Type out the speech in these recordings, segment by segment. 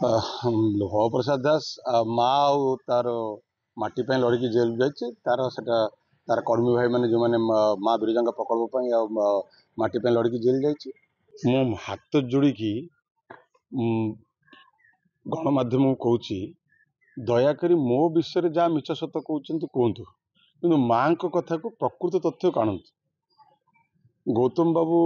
ଲୌହ ପ୍ରସାଦ ଦାସ ମା ଆଉ ତାର ମାଟି ପାଇଁ ଲଢ଼ିକି ଜେଲ୍ ଯାଇଛି। ତାର କର୍ମୀ ଭାଇ ମାନେ ଯେଉଁମାନେ ମା ବିରଜାଙ୍କ ପ୍ରକଳ୍ପ ପାଇଁ ଆଉ ମାଟି ପାଇଁ ଲଢ଼ିକି ଜେଲ୍ ଯାଇଛି। ମୁଁ ହାତ ଯୋଡ଼ିକି ଗଣମାଧ୍ୟମକୁ କହୁଛି, ଦୟାକରି ମୋ ବିଷୟରେ ଯାହା ମିଛ ସତ କହୁଛନ୍ତି କୁହନ୍ତୁ, କିନ୍ତୁ ମାଙ୍କ କଥାକୁ ପ୍ରକୃତ ତଥ୍ୟ ଆଣନ୍ତୁ। ଗୌତମ ବାବୁ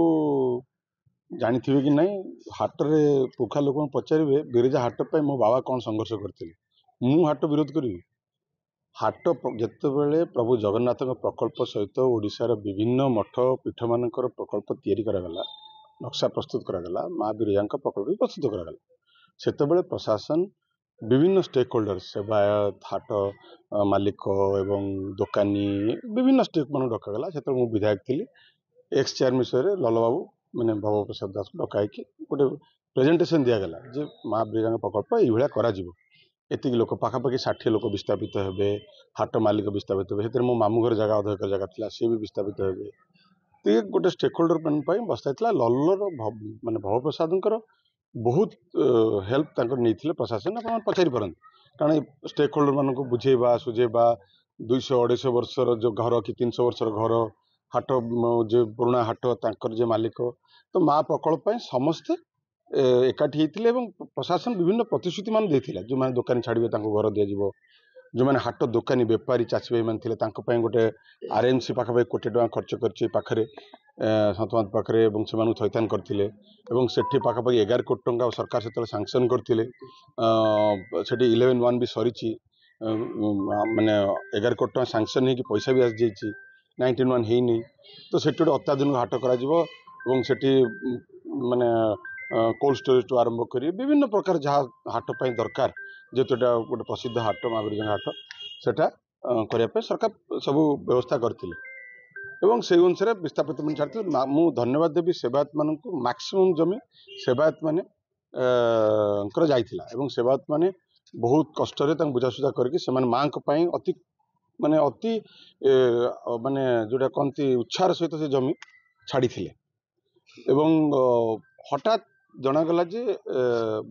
ଜାଣିଥିବେ କି ନାହିଁ, ହାଟରେ ପୁଖା ଲୋକଙ୍କୁ ପଚାରିବେ ବିରଜା ହାଟ ପାଇଁ ମୋ ବାବା କ'ଣ ସଂଘର୍ଷ କରିଥିଲେ। ମୁଁ ହାଟ ବିରୋଧ କରିବି? ହାଟ ଯେତେବେଳେ ପ୍ରଭୁ ଜଗନ୍ନାଥଙ୍କ ପ୍ରକଳ୍ପ ସହିତ ଓଡ଼ିଶାର ବିଭିନ୍ନ ମଠ ପୀଠମାନଙ୍କର ପ୍ରକଳ୍ପ ତିଆରି କରାଗଲା, ନକ୍ସା ପ୍ରସ୍ତୁତ କରାଗଲା, ମା ବିରଜାଙ୍କ ପ୍ରକଳ୍ପ ପ୍ରସ୍ତୁତ କରାଗଲା, ସେତେବେଳେ ପ୍ରଶାସନ ବିଭିନ୍ନ ଷ୍ଟେକ୍ ହୋଲ୍ଡର, ସେବାୟତ, ହାଟ ମାଲିକ ଏବଂ ଦୋକାନୀ, ବିଭିନ୍ନ ଷ୍ଟେକ୍ ମାନଙ୍କୁ ଡକାଗଲା। ସେତେବେଳେ ମୁଁ ବିଧାୟକ ଥିଲି। ଏକ୍ସ ଚେୟାରମ୍ୟାନ୍ ଲଲବାବୁ ମାନେ ଭବ ପ୍ରସାଦ ଦାସକୁ ଡକାଇକି ଗୋଟେ ପ୍ରେଜେଣ୍ଟେସନ୍ ଦିଆଗଲା ଯେ ମା ବିରଜାଙ୍କ ପ୍ରକଳ୍ପ ଏଇଭଳିଆ କରାଯିବ। ଏତିକି ଲୋକ, ପାଖାପାଖି 60 ଲୋକ ବିସ୍ଥାପିତ ହେବେ, ହାଟ ମାଲିକ ବିସ୍ଥାପିତ ହେବେ। ସେଥିରେ ମୋ ମାମୁଁ ଘର ଜାଗା, ଅଧ ଏକର ଜାଗା ଥିଲା, ସିଏ ବି ବିସ୍ଥାପିତ ହେବେ। ଗୋଟେ ଷ୍ଟେକ୍ ହୋଲ୍ଡର ପାଇଁ ବସ୍ତା ହେଇଥିଲା। ଲଲ୍ଲର ମାନେ ଭବପ୍ରସାଦଙ୍କର ବହୁତ ହେଲ୍ପ ତାଙ୍କର ନେଇଥିଲେ ପ୍ରଶାସନ। ଆପଣ ପଚାରି ପାରନ୍ତି, କାରଣ ଷ୍ଟେକ୍ ହୋଲ୍ଡର ମାନଙ୍କୁ ବୁଝେଇବା ସୁଝେଇବା, 200-250 ବର୍ଷର ଯେଉଁ ଘର କି 300 ବର୍ଷର ଘର, ହାଟ ଯେ ପୁରୁଣା ହାଟ ତାଙ୍କର ଯେ ମାଲିକ, ତ ମା ପ୍ରକଳ୍ପ ପାଇଁ ସମସ୍ତେ ଏକାଠି ହେଇଥିଲେ ଏବଂ ପ୍ରଶାସନ ବିଭିନ୍ନ ପ୍ରତିଶ୍ରୁତି ମାନ ଦେଇଥିଲା। ଯେଉଁମାନେ ଦୋକାନୀ ଛାଡ଼ିବେ ତାଙ୍କୁ ଘର ଦିଆଯିବ, ଯେଉଁମାନେ ହାଟ ଦୋକାନୀ ବେପାରୀ ଚାଷୀ ଭାଇମାନେ ଥିଲେ ତାଙ୍କ ପାଇଁ ଗୋଟେ RMC ପାଖାପାଖି 1 କୋଟି ଟଙ୍କା ଖର୍ଚ୍ଚ କରିଛି ପାଖରେ ସନ୍ତମାତ ପାଖରେ, ଏବଂ ସେମାନଙ୍କୁ ଥଇଥାନ କରିଥିଲେ। ଏବଂ ସେଠି ପାଖାପାଖି 11 କୋଟି ଟଙ୍କା ସରକାର ସେତେବେଳେ ସାଙ୍କସନ୍ କରିଥିଲେ। ସେଠି 11-1 ବି ସରିଛି, ମାନେ 11 କୋଟି ଟଙ୍କା ସାଙ୍କସନ୍ ହେଇକି ପଇସା ବି ଆସିଯାଇଛି, 19-1 ହେଇନି। ତ ସେଠି ଗୋଟେ ଅତ୍ୟାଧୁନିକ ହାଟ କରାଯିବ ଏବଂ ସେଠି ମାନେ କୋଲ୍ଡ ଷ୍ଟୋରେଜଠୁ ଆରମ୍ଭ କରି ବିଭିନ୍ନ ପ୍ରକାର ଯାହା ହାଟ ପାଇଁ ଦରକାର, ଯେହେତୁ ଏଟା ଗୋଟେ ପ୍ରସିଦ୍ଧ ହାଟ ମା ବିରଜାଙ୍କ ହାଟ, ସେଟା କରିବା ପାଇଁ ସରକାର ସବୁ ବ୍ୟବସ୍ଥା କରିଥିଲେ ଏବଂ ସେଇ ଅନୁସାରେ ବିସ୍ଥାପିତ ମାନେ ଛାଡ଼ିଥିଲେ। ମୁଁ ଧନ୍ୟବାଦ ଦେବି ସେବାୟତ ମାନଙ୍କୁ। ମ୍ୟାକ୍ସିମମ୍ ଜମି ସେବାୟତ ମାନେ ଙ୍କର ଯାଇଥିଲା ଏବଂ ସେବାୟତ ମାନେ ବହୁତ କଷ୍ଟରେ ତାଙ୍କୁ ବୁଝାସୁଝା କରିକି ସେମାନେ ମାଙ୍କ ପାଇଁ ଅତି ମାନେ ଯୋଉଟା କହନ୍ତି ଉତ୍ସାହର ସହିତ ସେ ଜମି ଛାଡ଼ିଥିଲେ। ଏବଂ ହଠାତ୍ ଜଣାଗଲା ଯେ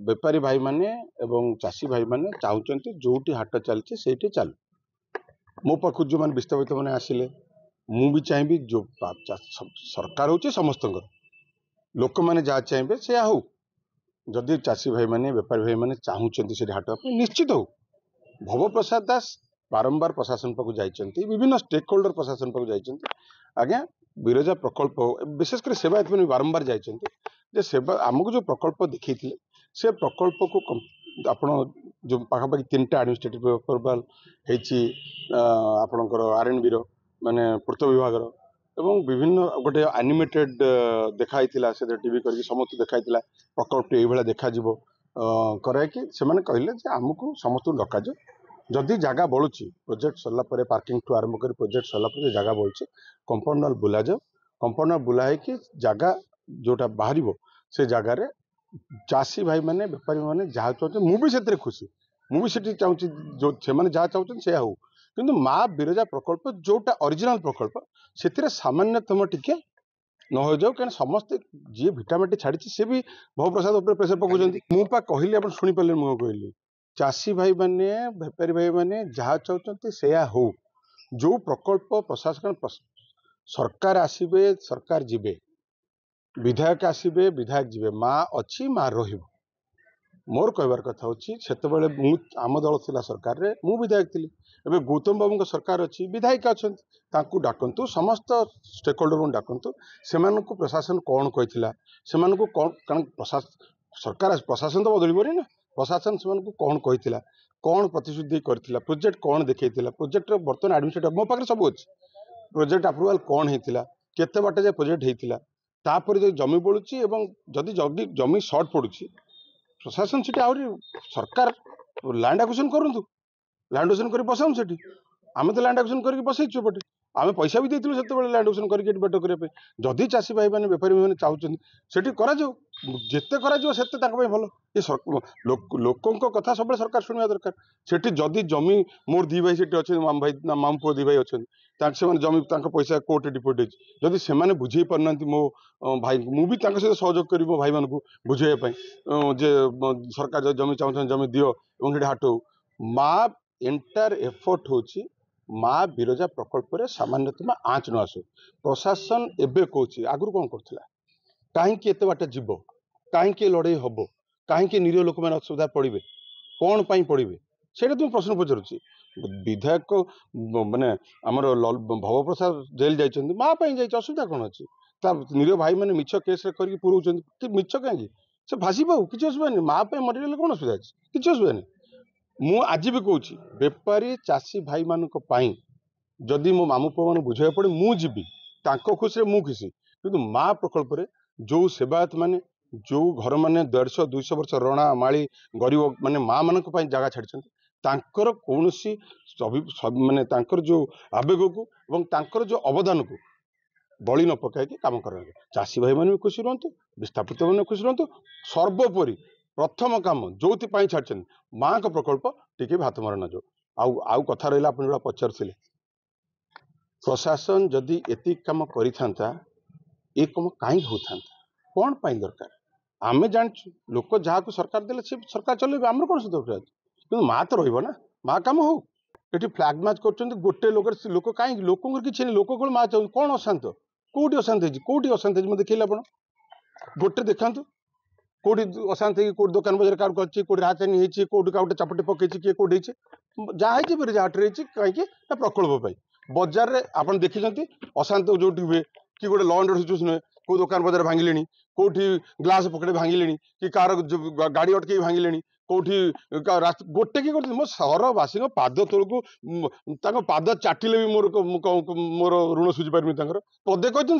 ବେପାରୀ ଭାଇମାନେ ଏବଂ ଚାଷୀ ଭାଇମାନେ ଚାହୁଁଛନ୍ତି ଯୋଉଠି ହାଟ ଚାଲିଛି ସେଇଠି ଚାଲୁ। ମୋ ପାଖକୁ ଯେଉଁମାନେ ବିସ୍ଥାପିତ ମାନେ ଆସିଲେ, ମୁଁ ବି ଚାହିଁବି ସରକାର ହେଉଛି ସମସ୍ତଙ୍କର, ଲୋକମାନେ ଯାହା ଚାହିଁବେ ସେୟା ହଉ। ଯଦି ଚାଷୀ ଭାଇମାନେ ବେପାରୀ ଭାଇମାନେ ଚାହୁଁଛନ୍ତି ସେଠି ହାଟ ପାଇଁ, ନିଶ୍ଚିତ ହଉ। ଭବପ୍ରସାଦ ଦାସ ବାରମ୍ବାର ପ୍ରଶାସନ ପାଖକୁ ଯାଇଛନ୍ତି, ବିଭିନ୍ନ ଷ୍ଟେକ୍ ହୋଲ୍ଡର ପ୍ରଶାସନ ପାଖକୁ ଯାଇଛନ୍ତି। ଆଜ୍ଞା, ବିରଜା ପ୍ରକଳ୍ପ ବିଶେଷ କରି ସେବାୟତ ମାନେ ବାରମ୍ବାର ଯାଇଛନ୍ତି ଯେ ଆମକୁ ଯେଉଁ ପ୍ରକଳ୍ପ ଦେଖେଇଥିଲେ ସେ ପ୍ରକଳ୍ପକୁ ଆପଣ ଯେଉଁ ପାଖାପାଖି 3ଟା ଆଡମିନିଷ୍ଟ୍ରେଟିଭ ଆପ୍ରୁଭାଲ ହେଇଛି ଆପଣଙ୍କର RNBର ମାନେ ପୂର୍ତ୍ତ ବିଭାଗର, ଏବଂ ବିଭିନ୍ନ ଗୋଟେ ଆନିମେଟେଡ ଦେଖା ହେଇଥିଲା, ସେଥିରେ ଟିଭି କରିକି ସମସ୍ତଙ୍କୁ ଦେଖା ହେଇଥିଲା ପ୍ରକଳ୍ପଟି ଏଇଭଳିଆ ଦେଖାଯିବ କରାଇକି। ସେମାନେ କହିଲେ ଯେ ଆମକୁ ସମସ୍ତଙ୍କୁ ଡକାଯିବ, ଯଦି ଜାଗା ବଳୁଛି ପ୍ରୋଜେକ୍ଟ ସରିଲା ପରେ, ପାର୍କିଂଠୁ ଆରମ୍ଭ କରି ପ୍ରୋଜେକ୍ଟ ସରିଲା ପରେ ଜାଗା ବଳୁଛି କମ୍ପାଉଣ୍ଡ ୱାଲ୍ ବୁଲାଯାଉ। କମ୍ପାଉଣ୍ଡ ୱାଲ୍ ବୁଲା ହେଇକି ଜାଗା ଯୋଉଟା ବାହାରିବ ସେ ଜାଗାରେ ଚାଷୀ ଭାଇମାନେ ବେପାରୀ ମାନେ ଯାହା ଚାହୁଁଛନ୍ତି, ମୁଁ ବି ସେଥିରେ ଖୁସି, ମୁଁ ବି ସେଠି ଚାହୁଁଛି ସେମାନେ ଯାହା ଚାହୁଁଛନ୍ତି ସେୟା ହଉ। କିନ୍ତୁ ମା ବିରଜା ପ୍ରକଳ୍ପ ଯୋଉଟା ଅରିଜିନାଲ ପ୍ରକଳ୍ପ, ସେଥିରେ ସାମାନ୍ୟତମ ଟିକେ ନ ହୋଇଯାଉ, କାରଣ ସମସ୍ତେ ଯିଏ ଭିଟାମାଟି ଛାଡ଼ିଛି ସେ ବି ଭବପ୍ରସାଦ ଉପରେ ପ୍ରେସର ପକାଉଛନ୍ତି। ମୁଁ ପା କହିଲି, ଆପଣ ଶୁଣିପାରିଲେ, ମୁଁ କହିଲି ଚାଷୀ ଭାଇମାନେ ବେପାରୀ ଭାଇମାନେ ଯାହା ଚାହୁଁଛନ୍ତି ସେୟା ହଉ। ଯୋଉ ପ୍ରକଳ୍ପ ପ୍ରଶାସନ, ସରକାର ଆସିବେ ସରକାର ଯିବେ, ବିଧାୟକ ଆସିବେ ବିଧାୟକ ଯିବେ, ମା ଅଛି ମା ରହିବ। ମୋର କହିବାର କଥା ହେଉଛି, ସେତେବେଳେ ଆମ ଦଳ ଥିଲା ସରକାରରେ, ମୁଁ ବିଧାୟକ ଥିଲି। ଏବେ ଗୌତମ ବାବୁଙ୍କ ସରକାର ଅଛି, ବିଧାୟିକା ଅଛନ୍ତି, ତାଙ୍କୁ ଡାକନ୍ତୁ, ସମସ୍ତ ଷ୍ଟେକ୍ ହୋଲ୍ଡରଙ୍କୁ ଡାକନ୍ତୁ, ସେମାନଙ୍କୁ ପ୍ରଶାସନ କ'ଣ କହିଥିଲା, ସେମାନଙ୍କୁ କ'ଣ, କାରଣ ପ୍ରଶାସନ ତ ବଦଳିବନି ନା, ପ୍ରଶାସନ ସେମାନଙ୍କୁ କ'ଣ କହିଥିଲା, କ'ଣ ପ୍ରତିଶ୍ରୁତି ଦେଇ କରିଥିଲା, ପ୍ରୋଜେକ୍ଟ କ'ଣ ଦେଖେଇଥିଲା, ପ୍ରୋଜେକ୍ଟର ବର୍ତ୍ତମାନ ଆଡମିନିଷ୍ଟ୍ରେଟିଭ ମୋ ପାଖରେ ସବୁ ଅଛି, ପ୍ରୋଜେକ୍ଟ ଆପ୍ରୁଭାଲ କ'ଣ ହେଇଥିଲା, କେତେ ବାଟ ଯାଏ ପ୍ରୋଜେକ୍ଟ ହେଇଥିଲା, ତାପରେ ଯଦି ଜମି ବଳୁଛି ଏବଂ ଯଦି ଜମି ସର୍ଟ ପଡୁଛି, ପ୍ରଶାସନ ସେଠି ଆହୁରି ସରକାର ଲ୍ୟାଣ୍ଡ ଆକ୍ୱିଜିସନ କରନ୍ତୁ, ଲ୍ୟାଣ୍ଡ ଆକ୍ୱିଜିସନ କରି ବସାନ୍ତୁ ସେଠି। ଆମେ ତ ଲ୍ୟାଣ୍ଡ ଆକ୍ୱିଜିସନ କରିକି ବସେଇଛୁ ଏପଟେ, ଆମେ ପଇସା ବି ଦେଇଥିଲୁ ସେତେବେଳେ ଲ୍ୟାଣ୍ଡ ଆକ୍ୱିଜିସନ କରିକି ଏଠି ବେଟ କରିବା ପାଇଁ। ଯଦି ଚାଷୀ ଭାଇମାନେ ବେପାରୀ ଭାଇମାନେ ଚାହୁଁଛନ୍ତି ସେଠି କରାଯାଉ, ଯେତେ କରାଯିବ ସେତେ ତାଙ୍କ ପାଇଁ ଭଲ। ଏ ଲୋକଙ୍କ କଥା ସବୁବେଳେ ସରକାର ଶୁଣିବା ଦରକାର। ସେଠି ଯଦି ଜମି, ମୋର 2 ଭାଇ ସେଠି ଅଛନ୍ତି, ମାମୁ ପୁଅ 2 ଭାଇ ଅଛନ୍ତି, से जमी पैसा कोर्ट डिपोजिट होती जदि से बुझे पारना मो भाई मुझे सहित सहयोग करी मो भाई मान बुझे जे सरकार जो जमी चाहते जमी दियो और हाट हो माँ एंटायर एफर्ट होची माँ बिरजा प्रकल्प रे सामान्यतम आँच न आसू प्रशासन एबे कहूँ आगुरी कौन करथिला कहीं एत बाट जीव कहीं लड़ाई हम कहीं निरीह लोक मैंने असुविधा पड़े कौन पाई पड़े से तुम प्रश्न पचारुची विधायक माने आमर भव प्रसाद जेल जाइए माँ जाइए असुविधा कौन अच्छी निरीह भाई मैंने मिछ केस करके पुराउछन्ति मिछ कहीं से भासी पाऊ किसी असुविधा नहीं माँ मरीगले कौन असुविधा अच्छी किसी असुविधा नहीं मु आज भी कहूँ बेपारी चाषी भाई मानक जदि मो मामू पुआ मान बुझे पड़े मुझी खुशी मु खुशी कि माँ प्रकल्प रे जो सेवायत माने जो घर माने 150-200 वर्ष रणा माली गरीब माने माँ मान जगह छाड़ी तांकर कौनसी माने तांकर जो आवेग को एवं तांकर जो अवदान को बलि न पकाई काम करेंगे चाषी भाई मैंने भी खुशी रुहतु विस्थापित मैंने खुशी रुहतु सर्वोपरि प्रथम काम जो छाड़ी माँ का प्रकल्प टी भात मार न जो आउ कथा रहा आप जो पचारे प्रशासन जदि एति कम करिथांता ए कम कहीं होता कौन पाई दरकार आमे जानचु लोक जहाँ को सरकार देले से सरकार चलेबे आमर कौन दरकार कि माँ तो रहिबो ना माँ काम हो ये फ्लैग मैच कर गोटे लोक कहीं लोक किसी नहीं लोक माँ चाहते कौन अशांत कौटी अशांत मैं देखिए आप गोटे देखा कौटी अशांत कौटी दुकान बजार क्या कौटी राजधानी होती कौटी का गोटे चापटी पकई किए कौटी जहाँ हाटे कहीं प्रकल्प बजार में आप देखी अशांत जो हुए कि गोटे लॉ एंड ऑर्डर सिचुएशन हुए कौ दुकान बजार भांगिले कौटी ग्लास पकड़े भांगिले कि कार गाड़ी अटकई भांगिले कौटी गोटे कि मो सहरवासी पाद तौर को पाद चाटिले भी मोर ऋण सुझी पारमी पदे कहते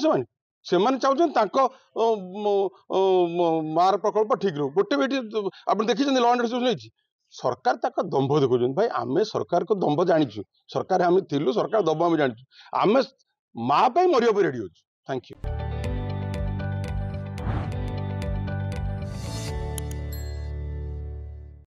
से चाहते मार प्रकल्प ठीक रो गोटे भी आप देखी लॉ एंड ऑर्डर सिचुएशन सरकार तक दंभ देखुं भाई आम सरकार को दंभ जाचु सरकार आम थिलु सरकार दंभ आम जाचु आम माँ मरिया रेडी हो। Thank you.